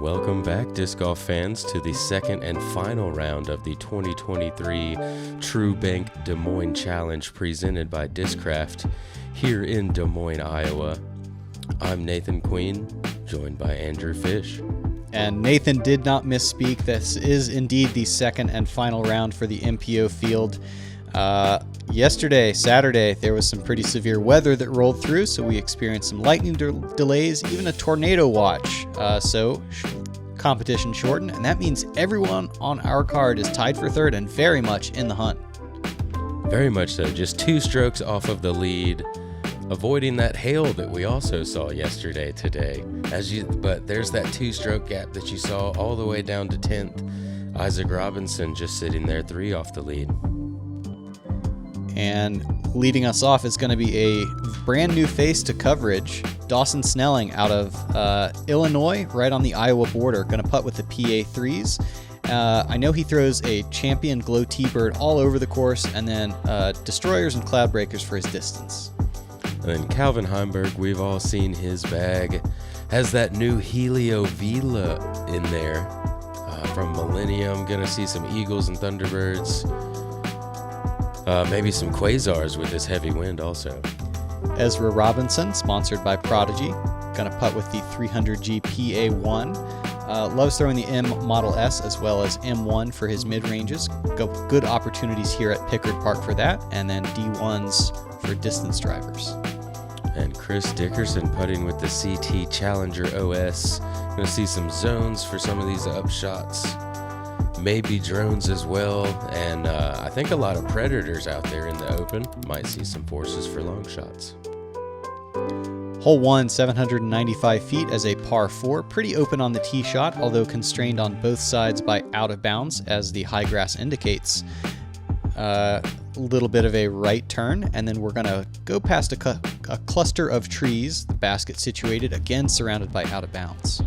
Welcome back, disc golf fans, to the second and final round of the 2023 TruBank Des Moines Challenge presented by Discraft here in Des Moines, Iowa. I'm Nathan Queen, joined by Andrew Fish. And Nathan did not misspeak. This is indeed the second and final round for the MPO field. Yesterday, Saturday, there was some pretty severe weather that rolled through, so we experienced some lightning delays, even a tornado watch. So competition shortened, and that means everyone on our card is tied for third and very much in the hunt. Very much so. Just 2 strokes off of the lead, avoiding that hail that we also saw yesterday today. But there's that 2-stroke gap that you saw all the way down to 10th. Ezra Robinson just sitting there 3 off the lead. And leading us off is going to be a brand new face to coverage, Dawson Snelling out of Illinois, right on the Iowa border, going to putt with the PA3s. I know he throws a champion glow T-bird all over the course, and then destroyers and cloud breakers for his distance. And then Calvin Heimburg, we've all seen his bag, has that new Helio Vila in there from Millennium. Going to see some Eagles and Thunderbirds. Maybe some Quasars with this heavy wind also. Ezra Robinson, sponsored by Prodigy, going to putt with the 300G PA1. Loves throwing the M Model S as well as M1 for his mid-ranges. Good opportunities here at Packard Park for that. And then D1s for distance drivers. And Chris Dickerson putting with the CT Challenger OS. Going to see some zones for some of these upshots. Maybe drones as well, and I think a lot of predators out there in the open. Might see some forces for long shots. Hole 1, 795 feet as a par 4. Pretty open on the tee shot, although constrained on both sides by out of bounds, as the high grass indicates. A little bit of a right turn, and then we're going to go past a cluster of trees, the basket situated, again surrounded by out of bounds.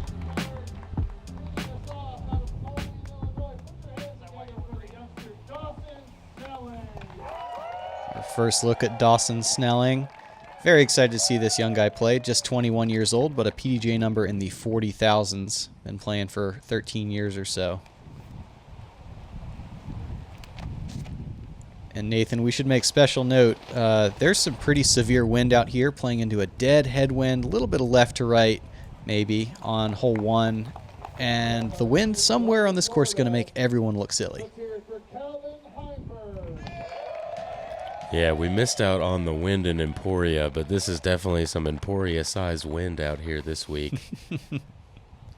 First look at Dawson Snelling. Very excited to see this young guy play. Just 21 years old, but a PDJ number in the 40,000s. Been playing for 13 years or so. And Nathan, we should make special note. There's some pretty severe wind out here, playing into a dead headwind, a little bit of left to right, maybe, on hole 1. And the wind somewhere on this course is going to make everyone look silly. Yeah, we missed out on the wind in Emporia, but this is definitely some Emporia-sized wind out here this week.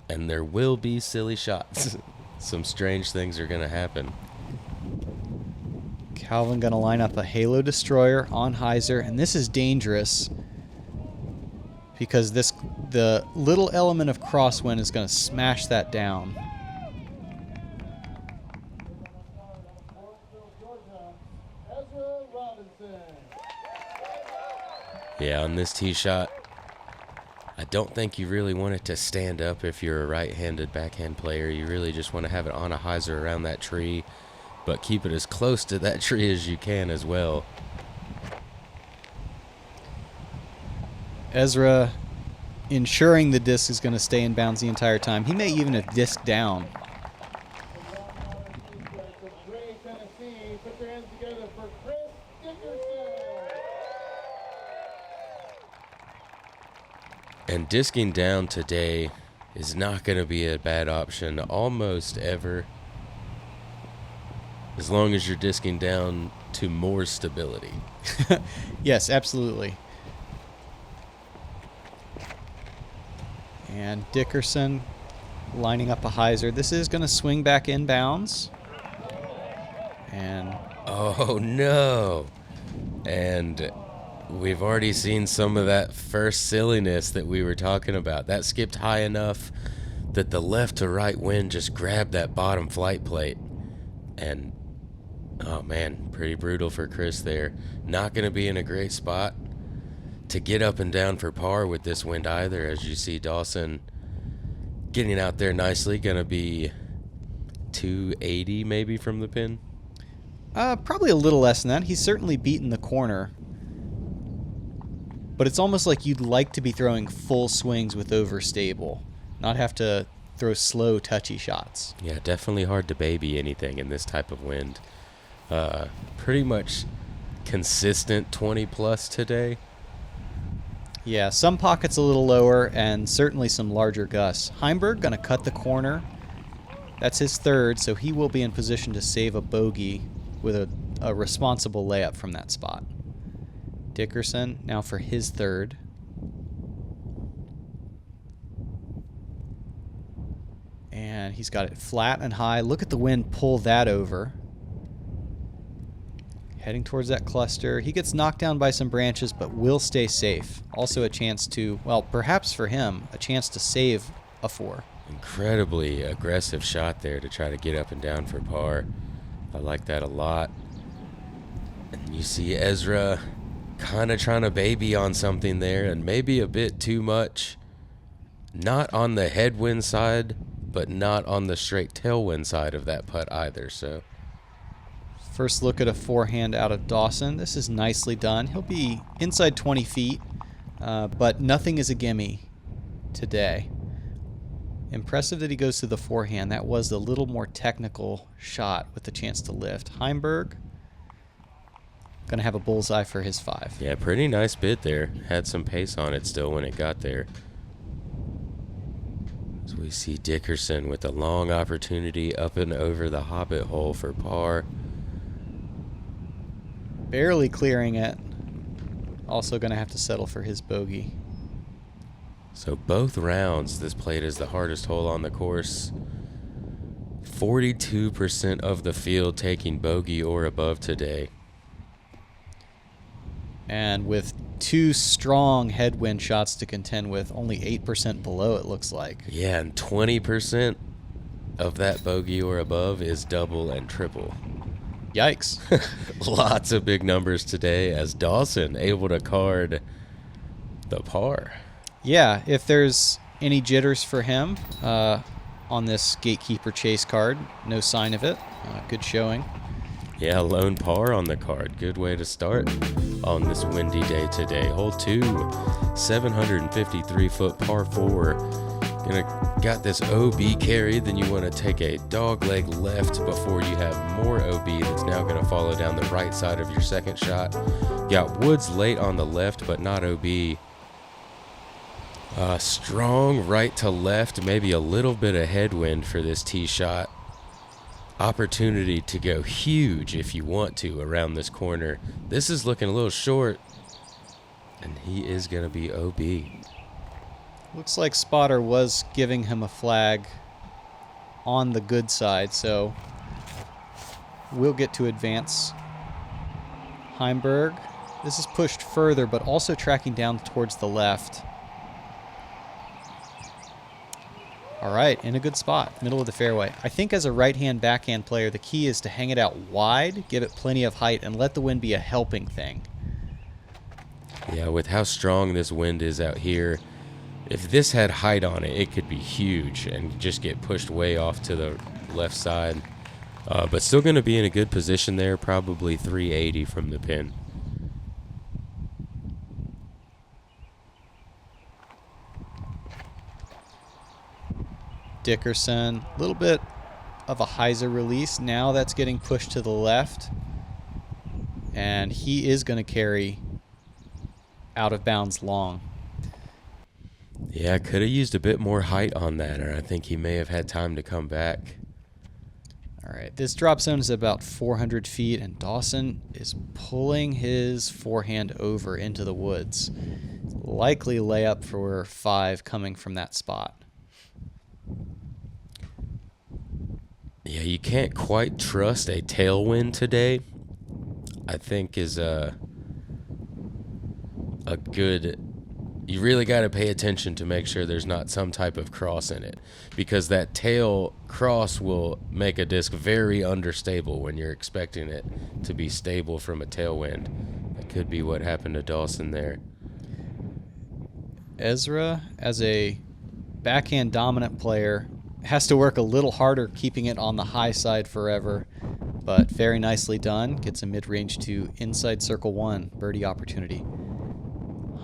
And there will be silly shots. Some strange things are going to happen. Calvin going to line up a Halo Destroyer on hyzer, and this is dangerous because the little element of crosswind is going to smash that down. Yeah, on this tee shot, I don't think you really want it to stand up if you're a right-handed backhand player. You really just want to have it on a hyzer around that tree, but keep it as close to that tree as you can as well. Ezra ensuring the disc is going to stay in bounds the entire time. He may even have disc down. And disking down today is not going to be a bad option almost ever, as long as you're disking down to more stability. Yes, absolutely. And Dickerson lining up a hyzer. This is going to swing back in bounds. And oh no. And we've already seen some of that first silliness that we were talking about. That skipped high enough that the left to right wind just grabbed that bottom flight plate. And, oh man, pretty brutal for Chris there. Not going to be in a great spot to get up and down for par with this wind either, as you see Dawson getting out there nicely. Going to be 280 maybe from the pin. Probably a little less than that. He's certainly beaten the corner. But it's almost like you'd like to be throwing full swings with overstable. Not have to throw slow, touchy shots. Yeah, definitely hard to baby anything in this type of wind. Pretty much consistent 20 plus today. Yeah, some pockets a little lower and certainly some larger gusts. Heimburg going to cut the corner. That's his third, so he will be in position to save a bogey with a responsible layup from that spot. Dickerson now for his third. And he's got it flat and high. Look at the wind pull that over. Heading towards that cluster. He gets knocked down by some branches, but will stay safe. Also a chance to, well, perhaps for him, a chance to save a 4. Incredibly aggressive shot there to try to get up and down for par. I like that a lot. And you see Ezra kind of trying to baby on something there, and maybe a bit too much. Not on the headwind side, but not on the straight tailwind side of that putt either, so... First look at a forehand out of Dawson. This is nicely done. He'll be inside 20 feet, but nothing is a gimme today. Impressive that he goes to the forehand. That was a little more technical shot with the chance to lift. Heimburg going to have a bullseye for his 5. Yeah, pretty nice bit there. Had some pace on it still when it got there. So we see Dickerson with a long opportunity up and over the hobbit hole for par. Barely clearing it. Also going to have to settle for his bogey. So both rounds, this played as the hardest hole on the course. 42% of the field taking bogey or above today. And with 2 strong headwind shots to contend with, only 8% below, it looks like. Yeah, and 20% of that bogey or above is double and triple. Yikes. Lots of big numbers today as Dawson able to card the par. Yeah, if there's any jitters for him on this Gatekeeper chase card, no sign of it. Good showing. Yeah, lone par on the card. Good way to start on this windy day today. Hole 2, 753-foot par 4. Got this OB carry, then you want to take a dog leg left before you have more OB that's now going to follow down the right side of your second shot. Got woods late on the left, but not OB. Strong right to left, maybe a little bit of headwind for this tee shot. Opportunity to go huge if you want to around this corner. This is looking a little short, and he is going to be OB. Looks like Spotter was giving him a flag on the good side, so we'll get to advance. Heimburg. This is pushed further, but also tracking down towards the left. All right, in a good spot, middle of the fairway. I think as a right-hand backhand player, the key is to hang it out wide, give it plenty of height, and let the wind be a helping thing. Yeah, with how strong this wind is out here, if this had height on it, it could be huge and just get pushed way off to the left side. But still going to be in a good position there, probably 380 from the pin. Dickerson, a little bit of a hyzer release. Now that's getting pushed to the left. And he is going to carry out of bounds long. Yeah, could have used a bit more height on that, or I think he may have had time to come back. All right, this drop zone is about 400 feet, and Dawson is pulling his forehand over into the woods. Likely layup for 5 coming from that spot. Yeah, you can't quite trust a tailwind today. I think is a good... You really got to pay attention to make sure there's not some type of cross in it, because that tail cross will make a disc very understable when you're expecting it to be stable from a tailwind. That could be what happened to Dawson there. Ezra, as a backhand dominant player, has to work a little harder keeping it on the high side forever, but very nicely done. Gets a mid-range to inside circle 1, birdie opportunity.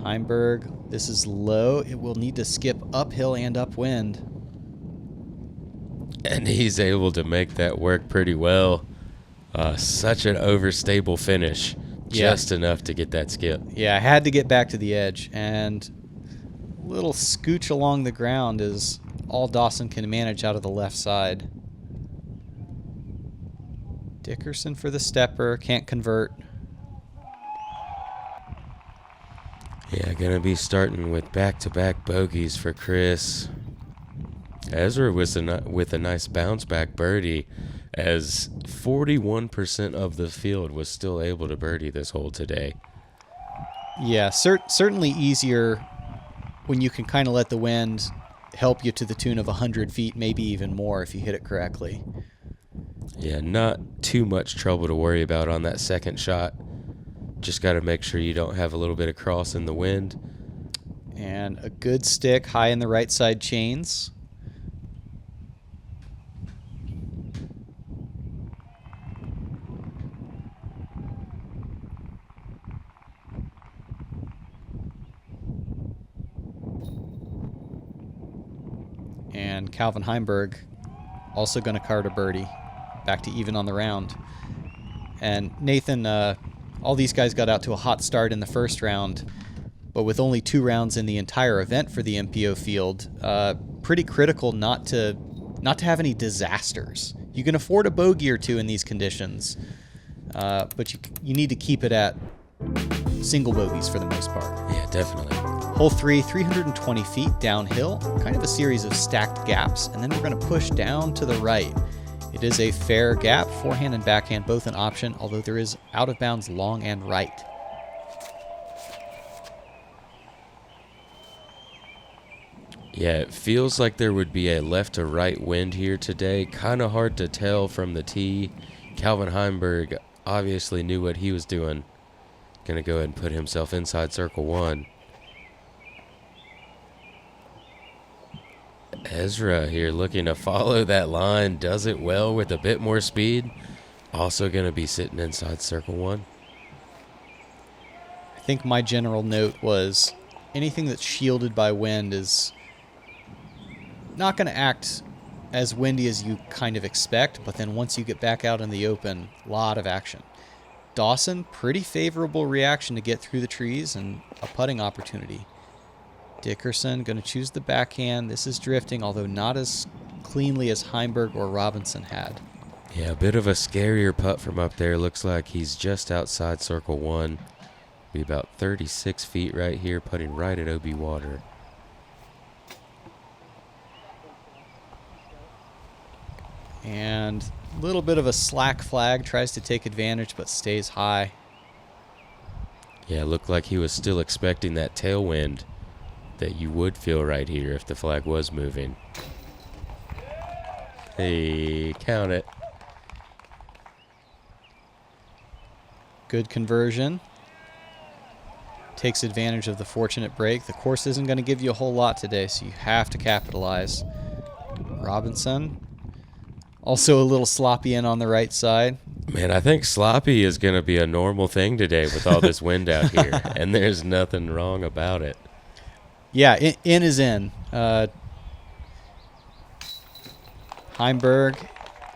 Heimburg, this is low. It will need to skip uphill and upwind. And he's able to make that work pretty well. Such an overstable finish. Just enough to get that skip. Yeah, I had to get back to the edge, and a little scooch along the ground is all Dawson can manage out of the left side. Dickerson for the stepper, can't convert. Yeah, gonna be starting with back-to-back bogeys for Chris. Ezra with a nice bounce-back birdie, as 41% of the field was still able to birdie this hole today. Yeah, certainly easier when you can kind of let the wind help you to the tune of 100 feet, maybe even more if you hit it correctly. Yeah, not too much trouble to worry about on that second shot. Just got to make sure you don't have a little bit of cross in the wind. And a good stick high in the right side chains. And Calvin Heimburg also going to card a birdie. Back to even on the round. And Nathan, all these guys got out to a hot start in the first round, but with only 2 rounds in the entire event for the MPO field, pretty critical not to have any disasters. You can afford a bogey or 2 in these conditions, but you need to keep it at single bogeys for the most part. Yeah, definitely. Hole 3, 320 feet downhill, kind of a series of stacked gaps, and then we're going to push down to the right. It is a fair gap, forehand and backhand both an option, although there is out of bounds long and right. Yeah, it feels like there would be a left to right wind here today. Kind of hard to tell from the tee. Calvin Heimburg obviously knew what he was doing. Gonna go ahead and put himself inside circle 1. Ezra here looking to follow that line. Does it well with a bit more speed. Also going to be sitting inside circle 1. I think my general note was anything that's shielded by wind is not going to act as windy as you kind of expect, but then once you get back out in the open, a lot of action. Dawson, pretty favorable reaction to get through the trees and a putting opportunity. Dickerson going to choose the backhand. This is drifting, although not as cleanly as Heimburg or Robinson had. Yeah, a bit of a scarier putt from up there. Looks like he's just outside circle 1. Be about 36 feet right here, putting right at OB water. And a little bit of a slack flag, tries to take advantage but stays high. Yeah, looked like he was still expecting that tailwind that you would feel right here if the flag was moving. Hey, count it. Good conversion. Takes advantage of the fortunate break. The course isn't going to give you a whole lot today, so you have to capitalize. Robinson. Also a little sloppy in on the right side. Man, I think sloppy is going to be a normal thing today with all this wind out here, and there's nothing wrong about it. Yeah, in is in. Heimburg,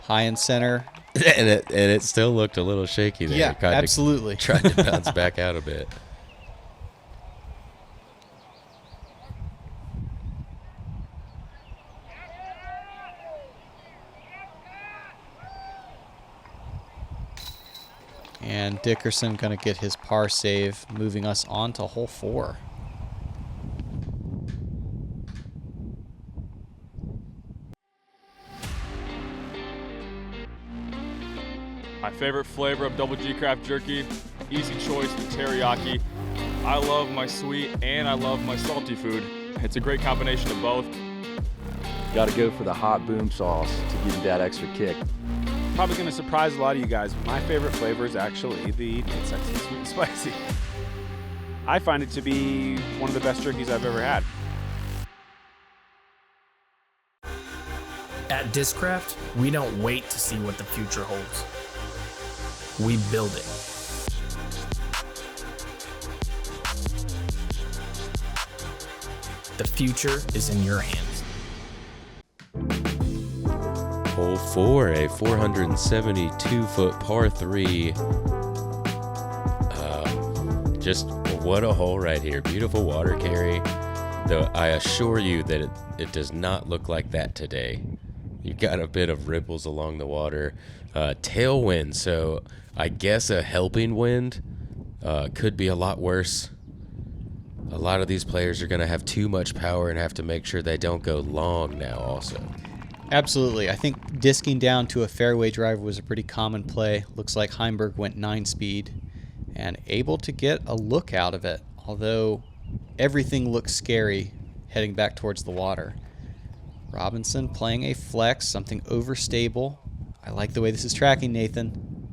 high and center. And it still looked a little shaky there. Yeah, absolutely. Tried to bounce back out a bit. And Dickerson going to get his par save, moving us on to hole 4. My favorite flavor of Double G Craft Jerky, easy choice, the teriyaki. I love my sweet and I love my salty food. It's a great combination of both. Got to go for the hot boom sauce to give you that extra kick. Probably going to surprise a lot of you guys. My favorite flavor is actually the mid-sexy sweet and spicy. I find it to be one of the best jerkies I've ever had. At Discraft, we don't wait to see what the future holds. We build it. The future is in your hands. hole 4, a 472-foot par 3. Just what a hole right here. Beautiful water carry. Though I assure you that it does not look like that today. You've got a bit of ripples along the water. Tailwind, so I guess a helping wind could be a lot worse. A lot of these players are going to have too much power and have to make sure they don't go long now also. Absolutely. I think disking down to a fairway driver was a pretty common play. Looks like Heimburg went 9-speed and able to get a look out of it, although everything looks scary heading back towards the water. Robinson playing a flex, something overstable. I like the way this is tracking, Nathan.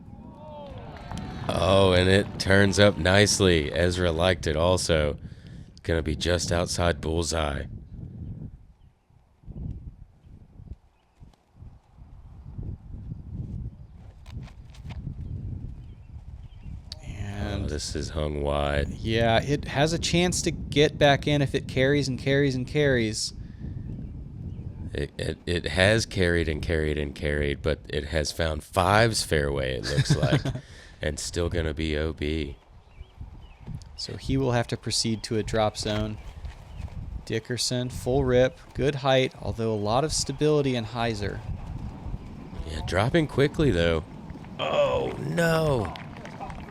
Oh, and it turns up nicely. Ezra liked it also. Gonna be just outside bullseye. And this is hung wide. yeah, it has a chance to get back in if it carries and carries and carries. It has carried and carried and carried, but it has found 5's fairway, it looks like, and still gonna be OB. So he will have to proceed to a drop zone. Dickerson, full rip, good height, although a lot of stability in hyzer. Yeah, dropping quickly though. Oh no!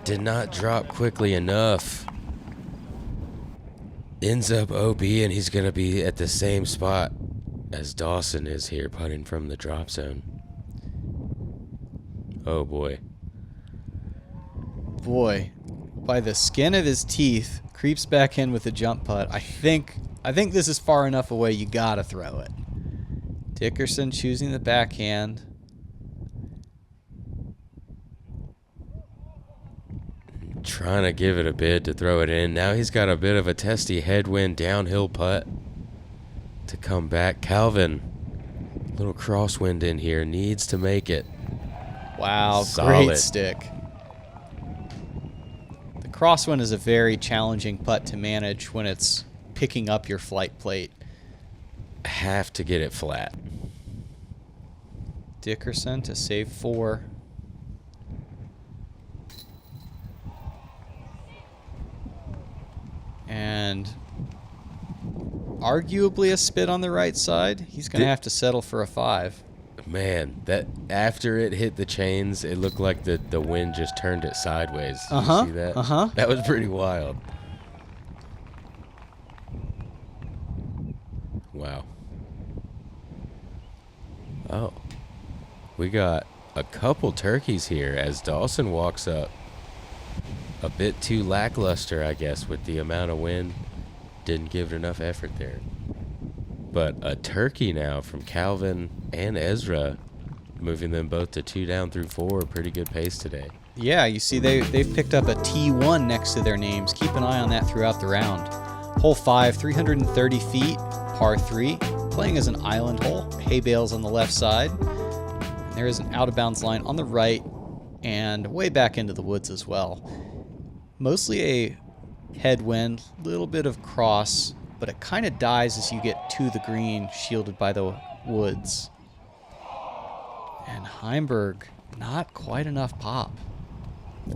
Did not drop quickly enough. Ends up OB, and he's gonna be at the same spot as Dawson is here, putting from the drop zone. Oh boy. Boy, by the skin of his teeth, creeps back in with a jump putt. I think this is far enough away you gotta throw it. Dickerson choosing the backhand. Trying to give it a bid to throw it in. Now he's got a bit of a testy headwind downhill putt to come back. Calvin, little crosswind in here, needs to make it. Wow, Solid. great stick. The crosswind is a very challenging putt to manage when it's picking up your flight plate. Have to get it flat. Dickerson to save 4. And arguably a spit on the right side. He's going to have to settle for a 5. Man, that after it hit the chains, it looked like the wind just turned it sideways. Did Uh-huh, you see that? uh-huh. That was pretty wild. Wow. Oh. We got a couple turkeys here as Dawson walks up. A bit too lackluster, I guess, with the amount of wind. Didn't give it enough effort there. But a turkey now from Calvin and Ezra, moving them both to 2 down through 4. Pretty good pace today. Yeah, you see they've picked up a T1 next to their names. Keep an eye on that throughout the round. Hole 5, 330 feet, par 3, playing as an island hole. Hay bales on the left side. And there is an out-of-bounds line on the right and way back into the woods as well. Mostly a headwind, little bit of cross, but it kind of dies as you get to the green, shielded by the woods. And Heimburg, not quite enough pop.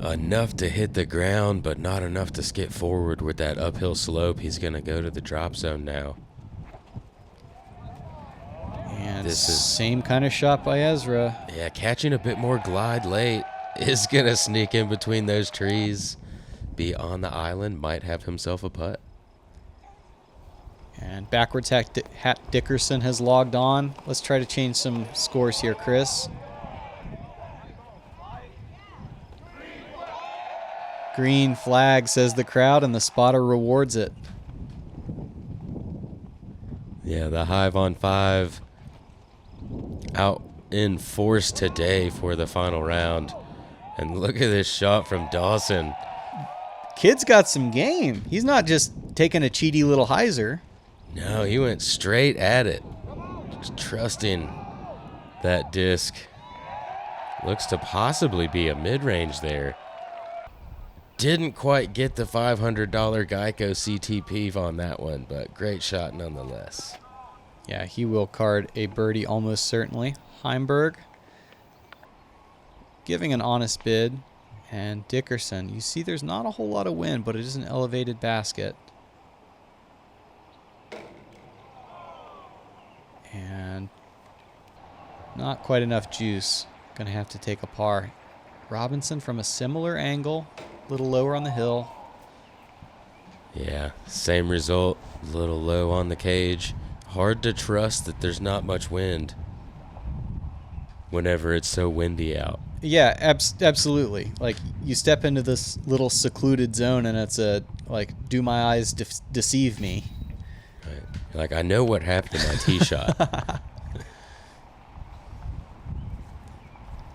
Enough to hit the ground, but not enough to skip forward with that uphill slope. He's going to go to the drop zone now. And This is- same kind of shot by Ezra. Yeah, catching a bit more glide late is going to sneak in between those trees. Be on the island, might have himself a putt. And backwards hat Dickerson has logged on. Let's try to change some scores here, Chris. Green flag, says the crowd, and the spotter rewards it. Yeah, the Hive on 5 out in force today for the final round. And look at this shot from Dawson. Kid's got some game. He's not just taking a cheaty little hyzer. No, he went straight at it. Just trusting that disc. Looks to possibly be a mid-range there. Didn't quite get the $500 Geico CTP on that one, but great shot nonetheless. Yeah, he will card a birdie almost certainly. Heimburg giving an honest bid. And Dickerson, you see there's not a whole lot of wind, but it is an elevated basket. And not quite enough juice. Gonna have to take a par. Robinson from a similar angle, a little lower on the hill. Yeah, same result. A little low on the cage. Hard to trust that there's not much wind whenever it's so windy out. Yeah, absolutely. Like, you step into this little secluded zone and it's a, like, do my eyes deceive me? Right. Like, I know what happened to my tee shot.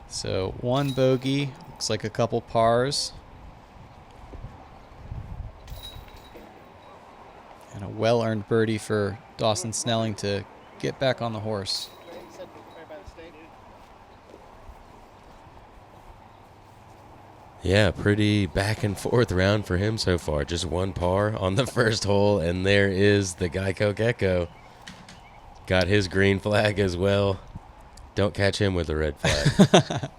So, one bogey. Looks like a couple pars. And a well-earned birdie for Dawson Snelling to get back on the horse. Yeah, pretty back and forth round for him so far. Just one par on the first hole, and there is the Geico Gecko. Got his green flag as well. Don't catch him with a red flag.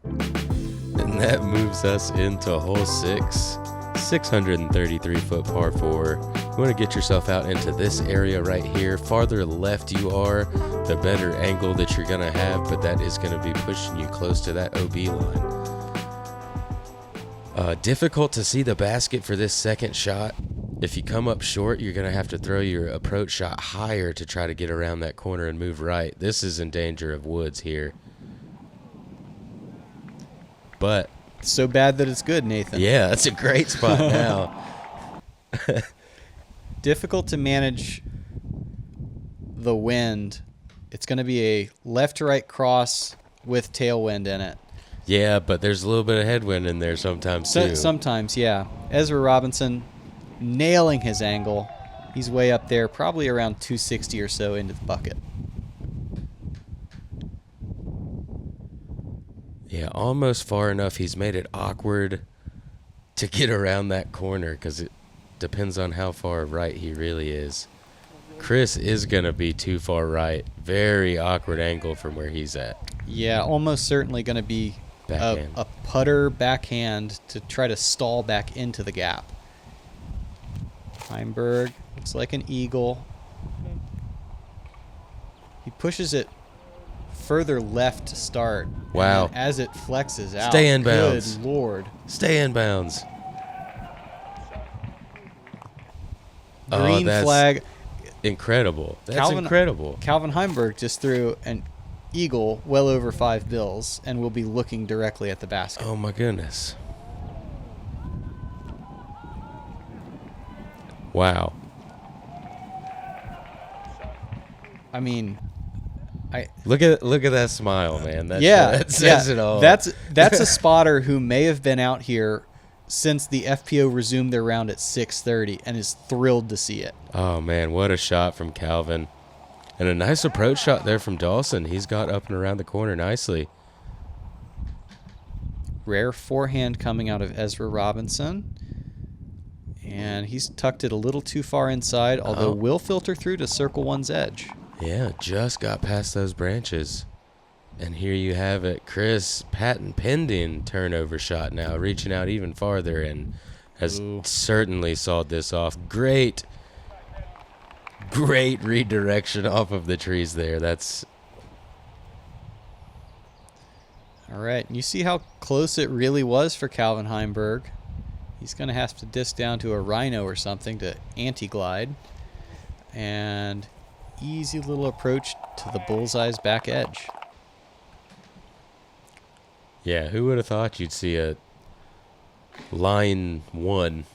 And that moves us into hole 6. 633-foot par 4. You want to get yourself out into this area right here. Farther left you are, the better angle that you're going to have, but that is going to be pushing you close to that OB line. Difficult to see the basket for this second shot. If you come up short, you're going to have to throw your approach shot higher to try to get around that corner and move right. This is in danger of woods here. But So bad that it's good, Nathan. yeah, that's a great spot now. Difficult to manage the wind. It's going to be a left to right cross with tailwind in it. Yeah, but there's a little bit of headwind in there sometimes too. Sometimes, yeah. Ezra Robinson nailing his angle. He's way up there, probably around 260 or so into the bucket. Yeah, almost far enough. He's made it awkward to get around that corner because it depends on how far right he really is. Chris is going to be too far right. Very awkward angle from where he's at. Yeah, almost certainly going to be Backhand. a putter backhand to try to stall back into the gap. Heimburg looks like an eagle. He pushes it further left to start. Wow. And then as it flexes out. Stay in bounds. Good Lord. Stay in bounds. Green that's flag. Incredible. That's incredible. Calvin Heimburg just threw an eagle well over 5 bills and will be looking directly at the basket. Oh, my goodness. Wow. I mean, Look at that smile, man. That says it all. That's a spotter who may have been out here since the FPO resumed their round at 6:30 and is thrilled to see it. Oh, man, what a shot from Calvin. And a nice approach shot there from Dawson. He's got up and around the corner nicely. Rare forehand coming out of Ezra Robinson. And he's tucked it a little too far inside, although will filter through to circle one's edge. Yeah, just got past those branches. And here you have it. Chris, patent pending turnover shot now, reaching out even farther and has certainly sawed this off. Great redirection off of the trees there. That's... All right, you see how close it really was for Calvin Heimburg. He's going to have to disc down to a rhino or something to anti-glide. And easy little approach to the bullseye's back edge. Yeah, who would have thought you'd see a line 1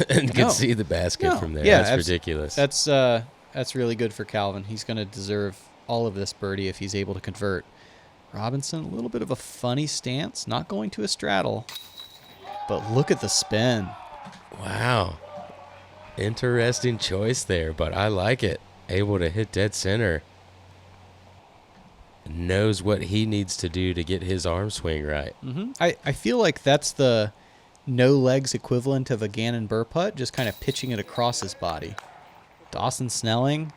and could see the basket from there? Yeah, that's ridiculous. That's really good for Calvin. He's going to deserve all of this birdie if he's able to convert. Robinson, a little bit of a funny stance, not going to a straddle. But look at the spin. Wow. Interesting choice there, but I like it. Able to hit dead center. Knows what he needs to do to get his arm swing right. Mm-hmm. I feel like that's the no legs equivalent of a Gannon Burr putt, just kind of pitching it across his body. Dawson Snelling,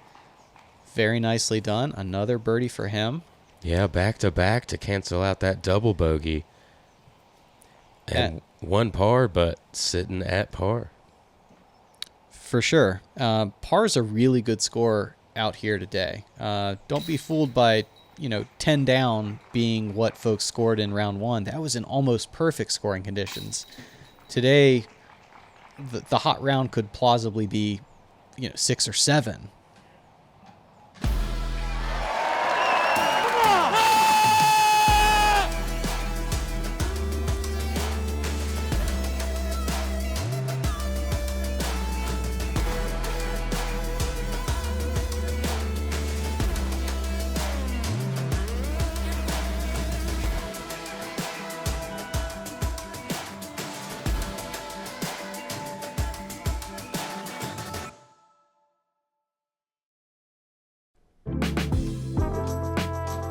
Very nicely done. Another birdie for him. Yeah, back to back to cancel out that double bogey. And one par, but sitting at par. For sure. Par's a really good score out here today. Don't be fooled by, 10 down being what folks scored in round one. That was in almost perfect scoring conditions. Today, the hot round could plausibly be, 6 or 7.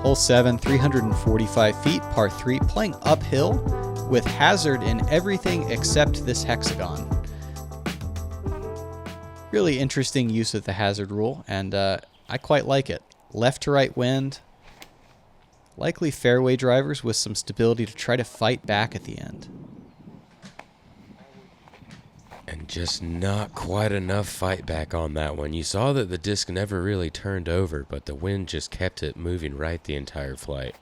Hole 7, 345 feet, par 3, playing uphill with hazard in everything except this hexagon. Really interesting use of the hazard rule, and I quite like it. Left to right wind, likely fairway drivers with some stability to try to fight back at the end. And just not quite enough fight back on that one. You saw that the disc never really turned over, but the wind just kept it moving right the entire flight.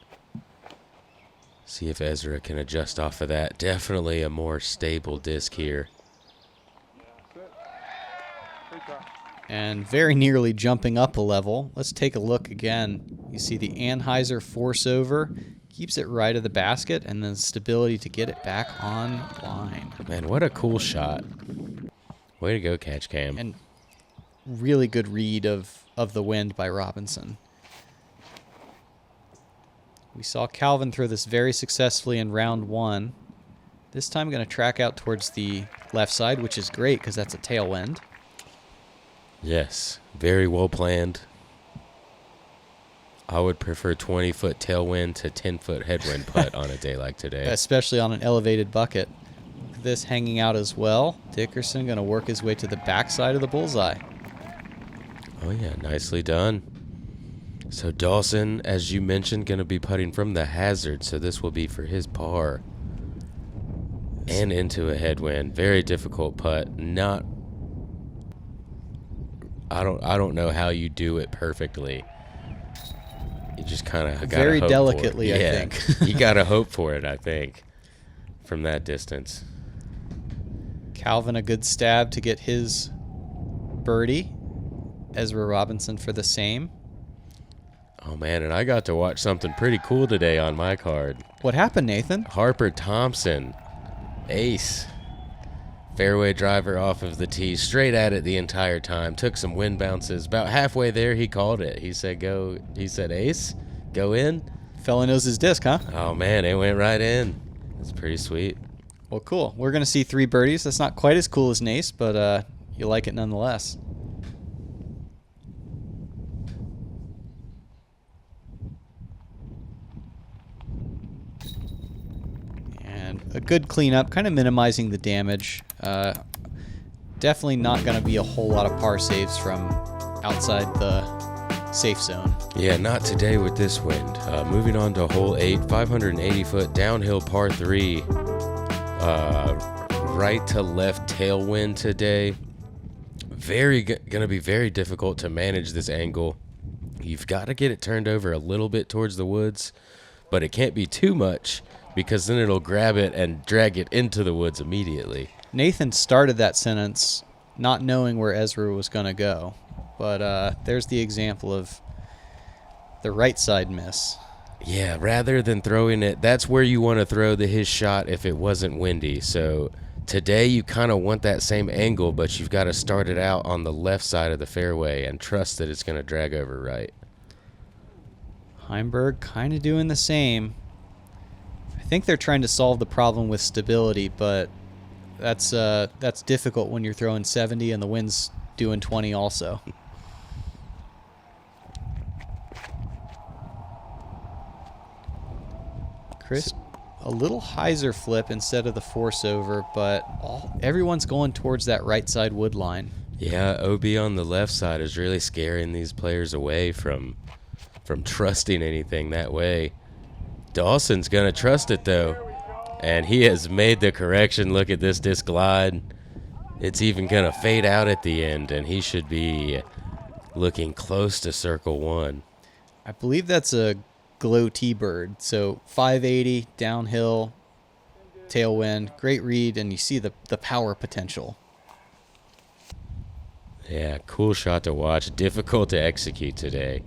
See if Ezra can adjust off of that. Definitely a more stable disc here. And very nearly jumping up a level. Let's take a look again. You see the Anheuser force over. Keeps it right of the basket, and then stability to get it back on line. Man, what a cool shot. Way to go, Catch Cam. And really good read of the wind by Robinson. We saw Calvin throw this very successfully in round one. This time going to track out towards the left side, which is great because that's a tailwind. Yes, very well planned. I would prefer 20-foot tailwind to 10-foot headwind putt on a day like today. Especially on an elevated bucket. This hanging out as well. Dickerson going to work his way to the backside of the bullseye. Oh, yeah, nicely done. So Dawson, as you mentioned, going to be putting from the hazard, so this will be for his par. And into a headwind. Very difficult putt. I don't know how you do it perfectly. You just kind of got to very hope delicately, for it. I think. You got to hope for it, I think, from that distance. Calvin a good stab to get his birdie. Ezra Robinson for the same. Oh, man, and I got to watch something pretty cool today on my card. What happened, Nathan? Harper Thompson, ace. Fairway driver off of the tee, straight at it the entire time. Took some wind bounces. About halfway there, he called it. He said, "Go." He said, "Ace, go in." Fella knows his disc, huh? Oh man, it went right in. That's pretty sweet. Well, cool. We're gonna see 3 birdies. That's not quite as cool as Nace, but you like it nonetheless. And a good cleanup, kind of minimizing the damage. Definitely not going to be a whole lot of par saves from outside the safe zone. Yeah, not today with this wind. Moving on to hole 8, 580-foot downhill par 3. Right to left tailwind today. Going to be very difficult to manage this angle. You've got to get it turned over a little bit towards the woods, but it can't be too much because then it'll grab it and drag it into the woods immediately. Nathan started that sentence not knowing where Ezra was going to go, but there's the example of the right side miss. Yeah, rather than throwing it, that's where you want to throw his shot if it wasn't windy. So today you kind of want that same angle, but you've got to start it out on the left side of the fairway and trust that it's going to drag over right. Heimburg kind of doing the same. I think they're trying to solve the problem with stability, but that's difficult when you're throwing 70 and the wind's doing 20 also. Chris, a little hyzer flip instead of the force over, but everyone's going towards that right side wood line. Yeah, OB on the left side is really scaring these players away from trusting anything that way. Dawson's going to trust it, though. And he has made the correction. Look at this disc glide. It's even going to fade out at the end, and he should be looking close to circle one. I believe that's a glow T-bird. So 580, downhill, tailwind, great read, and you see the power potential. Yeah, cool shot to watch. Difficult to execute today.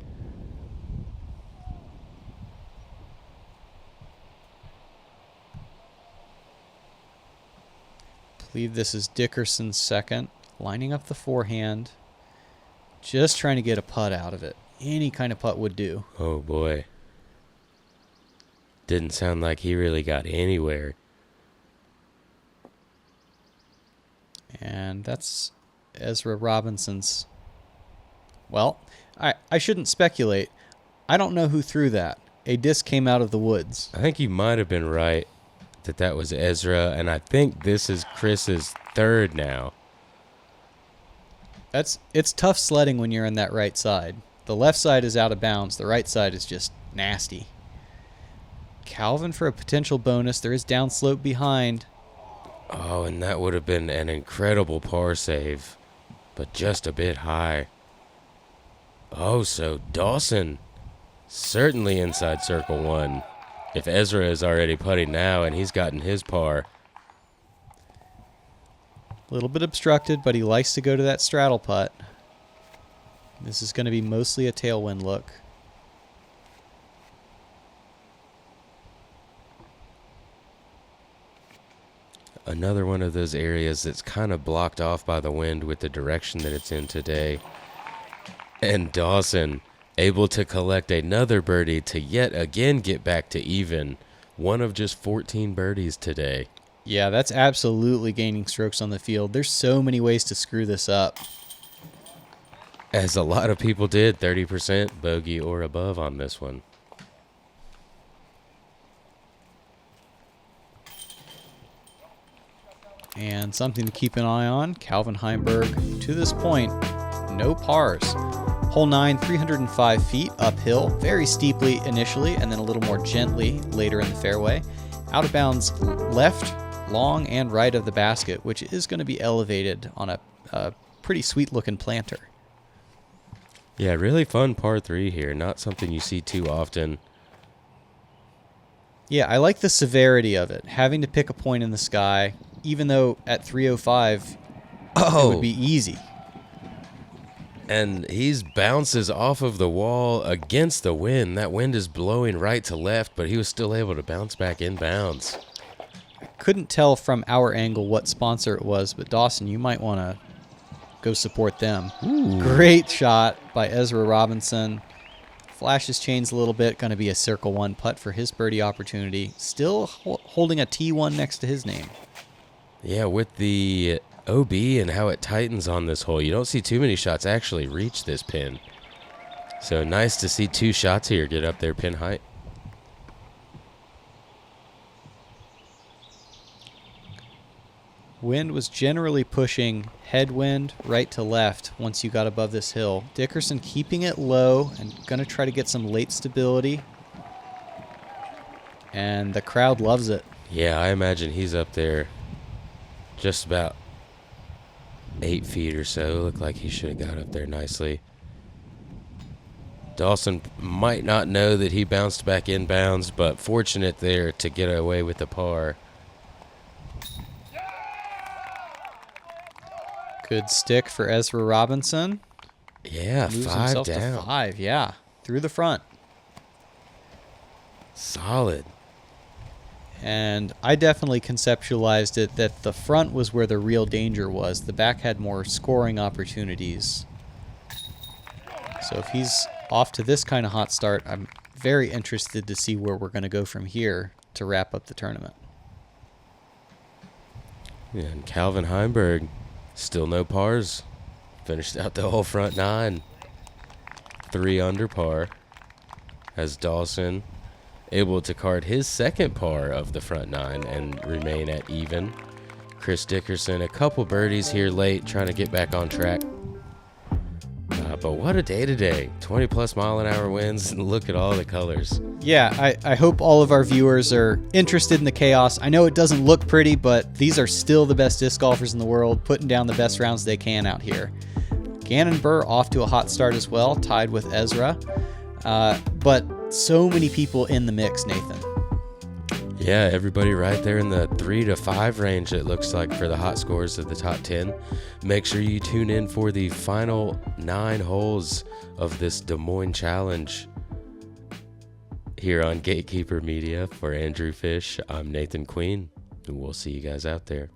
I believe this is Dickerson's second, lining up the forehand, just trying to get a putt out of it. Any kind of putt would do. Oh, boy. Didn't sound like he really got anywhere. And that's Ezra Robinson's. Well, I shouldn't speculate. I don't know who threw that. A disc came out of the woods. I think you might have been right that was Ezra, and I think this is Chris's third now. It's tough sledding when you're in that right side. The left side is out of bounds. The right side is just nasty. Calvin for a potential bonus. There is downslope behind. Oh, and that would have been an incredible par save, but just a bit high. Oh, so Dawson certainly inside circle one. If Ezra is already putting now and he's gotten his par. A little bit obstructed, but he likes to go to that straddle putt. This is going to be mostly a tailwind look. Another one of those areas that's kind of blocked off by the wind with the direction that it's in today. And Dawson able to collect another birdie to yet again get back to even. One of just 14 birdies today. Yeah, that's absolutely gaining strokes on the field. There's so many ways to screw this up. As a lot of people did, 30% bogey or above on this one. And something to keep an eye on, Calvin Heimburg, to this point, no pars. Hole 9, 305 feet uphill, very steeply initially, and then a little more gently later in the fairway. Out of bounds left, long, and right of the basket, which is going to be elevated on a pretty sweet-looking planter. Yeah, really fun par 3 here. Not something you see too often. Yeah, I like the severity of it. Having to pick a point in the sky, even though at 305, it would be easy. And he bounces off of the wall against the wind. That wind is blowing right to left, but he was still able to bounce back inbounds. Couldn't tell from our angle what sponsor it was, but Dawson, you might want to go support them. Ooh. Great shot by Ezra Robinson. Flashes chains a little bit. Going to be a circle one putt for his birdie opportunity. Still holding a T1 next to his name. Yeah, with the OB and how it tightens on this hole, you don't see too many shots actually reach this pin. So nice to see 2 shots here get up there pin height. Wind was generally pushing headwind right to left once you got above this hill. Dickerson keeping it low and going to try to get some late stability. And the crowd loves it. Yeah, I imagine he's up there just about 8 feet or so. Looked like he should have got up there nicely. Dawson might not know that he bounced back inbounds, but fortunate there to get away with the par. Good stick for Ezra Robinson. Yeah, Moves 5 himself down. to 5, yeah. Through the front. Solid. And I definitely conceptualized it that the front was where the real danger was. The back had more scoring opportunities. So if he's off to this kind of hot start, I'm very interested to see where we're going to go from here to wrap up the tournament. Yeah, and Calvin Heimburg, still no pars. Finished out the whole front 9. 3 under par. As Dawson able to card his second par of the front 9 and remain at even. Chris Dickerson, a couple birdies here late, trying to get back on track. But what a day today. 20 plus mile an hour winds, and look at all the colors. Yeah, I hope all of our viewers are interested in the chaos. I know it doesn't look pretty, but these are still the best disc golfers in the world, putting down the best rounds they can out here. Gannon Buhr off to a hot start as well, tied with Ezra. But so many people in the mix, Nathan. Yeah, everybody right there in the 3 to 5 range, it looks like, for the hot scores of the top 10. Make sure you tune in for the final 9 holes of this Des Moines Challenge here on Gatekeeper Media. For Andrew Fish, I'm Nathan Queen, and we'll see you guys out there.